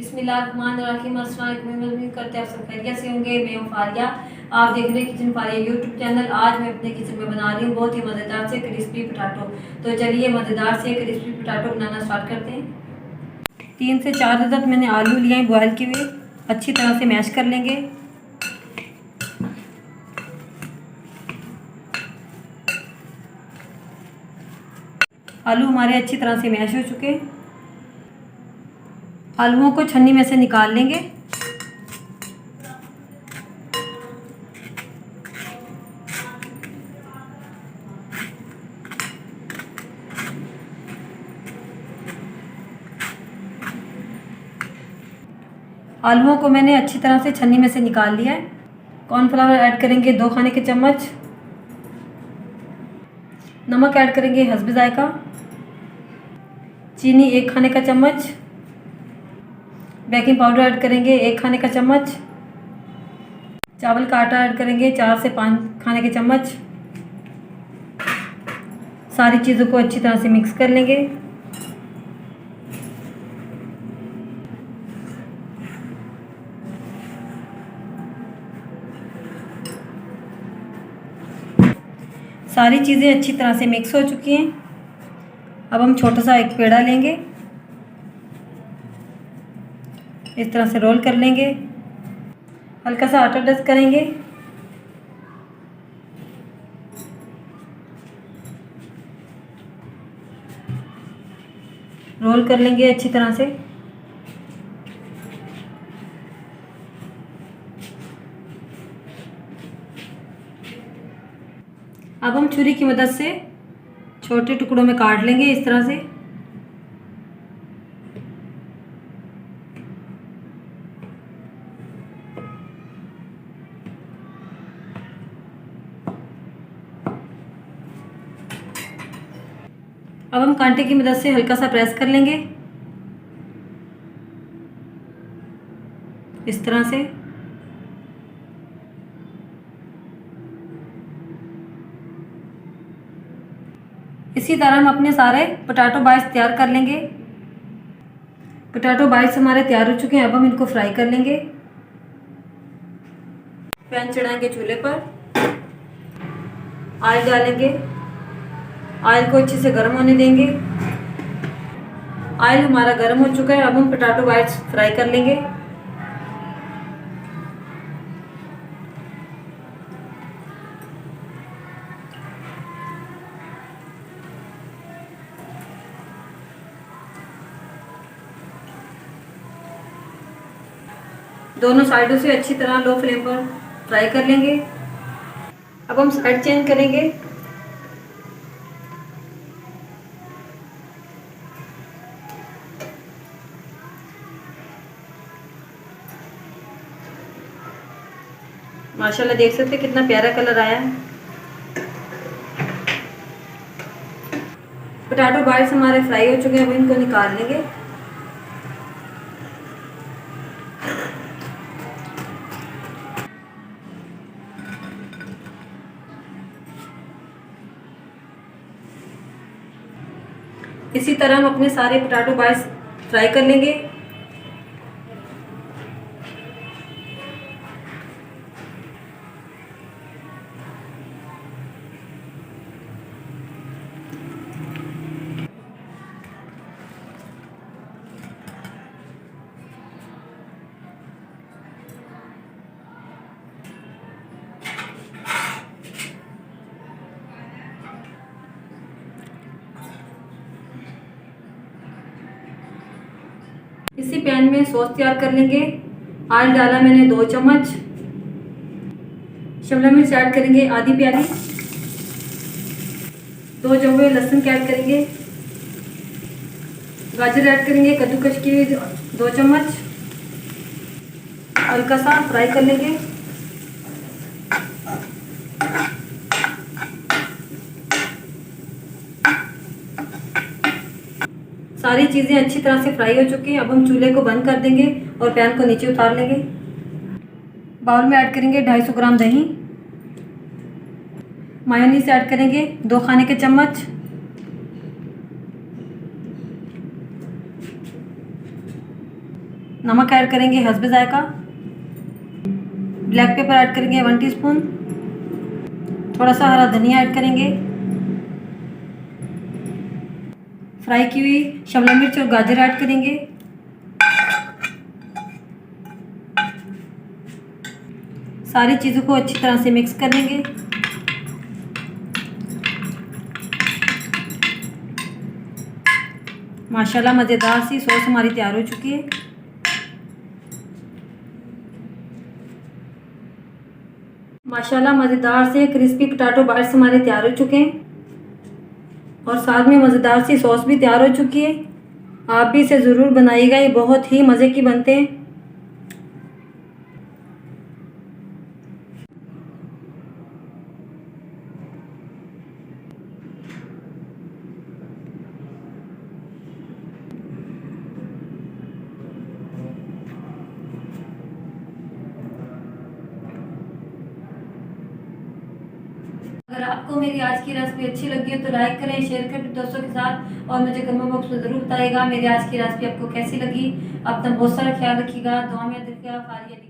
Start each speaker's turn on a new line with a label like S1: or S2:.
S1: बिस्मिल्लाहिर्रहमानिर्रहीम। अस्सलाम वालेकुम। उम्मीद करते हैं आप सब खैरियत से होंगे। मैं हूँ फारिया, आप देख रहे हैं किचन फारिया यूट्यूब चैनल। आज मैं अपने किचन में बना रही हूँ बहुत ही मज़ेदार से क्रिस्पी पोटैटो। तो चलिए मज़ेदार से क्रिस्पी पोटैटो बनाना स्टार्ट करते हैं। 3 से 4 अदद मैंने आलू लिए हैं बॉयल किए हुए, अच्छी तरह से मैश कर लेंगे। आलू हमारे अच्छी तरह से मैश हो चुके हैं। आलूओं को छन्नी में से निकाल लेंगे। आलूओं को मैंने अच्छी तरह से छन्नी में से निकाल लिया है। कॉर्नफ्लावर ऐड करेंगे 2 खाने के चम्मच। नमक ऐड करेंगे हस्ब जायका। चीनी 1 खाने का चम्मच। बेकिंग पाउडर ऐड करेंगे 1 खाने का चम्मच। चावल का आटा ऐड करेंगे 4 से 5 खाने के चम्मच। सारी चीज़ों को अच्छी तरह से मिक्स कर लेंगे। सारी चीज़ें अच्छी तरह से मिक्स हो चुकी हैं। अब हम छोटा सा एक पेड़ा लेंगे, इस तरह से रोल कर लेंगे। हल्का सा आटा डस्ट करेंगे। रोल कर लेंगे अच्छी तरह से। अब हम छुरी की मदद से छोटे टुकड़ों में काट लेंगे इस तरह से। अब हम कांटे की मदद से हल्का सा प्रेस कर लेंगे इस तरह से। इसी तरह हम अपने सारे पोटैटो बाइट्स तैयार कर लेंगे। पोटैटो बाइट्स हमारे तैयार हो चुके हैं। अब हम इनको फ्राई कर लेंगे। पैन चढ़ाएंगे चूल्हे पर, ऑयल डालेंगे। ऑयल को अच्छे से गर्म होने देंगे। ऑयल हमारा गर्म हो चुका है। अब हम पोटैटो बाइट्स फ्राई कर लेंगे। दोनों साइडों से अच्छी तरह लो फ्लेम पर फ्राई कर लेंगे। अब हम साइड चेंज करेंगे। माशाल्लाह देख सकते हैं कितना प्यारा कलर आया है। पोटैटो बाइट्स हमारे फ्राई हो चुके हैं। अब इनको निकाल लेंगे। इसी तरह हम अपने सारे पोटैटो बाइट्स फ्राई कर लेंगे। इसी पैन में सॉस तैयार कर लेंगे। ऑयल डाला मैंने 2 चम्मच। शिमला मिर्च ऐड करेंगे आधी प्याली। 2 जवे लहसुन ऐड करेंगे। गाजर ऐड करेंगे कद्दूकस की 2 चम्मच। हल्का सा फ्राई कर लेंगे। सारी चीज़ें अच्छी तरह से फ्राई हो चुकी हैं। अब हम चूल्हे को बंद कर देंगे और पैन को नीचे उतार लेंगे। बाउल में ऐड करेंगे 250 ग्राम दही। मायोनीज ऐड करेंगे 2 खाने के चम्मच। नमक ऐड करेंगे हस्बे जायका। ब्लैक पेपर ऐड करेंगे 1 टीस्पून। थोड़ा सा हरा धनिया ऐड करेंगे। फ्राई की हुई शिमला मिर्च और गाजर ऐड करेंगे। सारी चीज़ों को अच्छी तरह से मिक्स कर लेंगे। माशाल्लाह मज़ेदार सी सॉस हमारी तैयार हो चुकी है। माशाल्लाह मज़ेदार से क्रिस्पी पोटैटो बाइट्स हमारे तैयार हो चुके हैं और साथ में मज़ेदार सी सॉस भी तैयार हो चुकी है। आप भी इसे ज़रूर बनाइएगा, ये बहुत ही मज़े की बनते हैं। अगर आपको मेरी आज की रेसिपी अच्छी लगी हो तो लाइक करें, शेयर करें दोस्तों के साथ और मुझे कमेंट बॉक्स में ज़रूर बताइएगा मेरी आज की रेसिपी आपको कैसी लगी। अपना बहुत सारा ख्याल रखिएगा, दुआ में रखिएगा।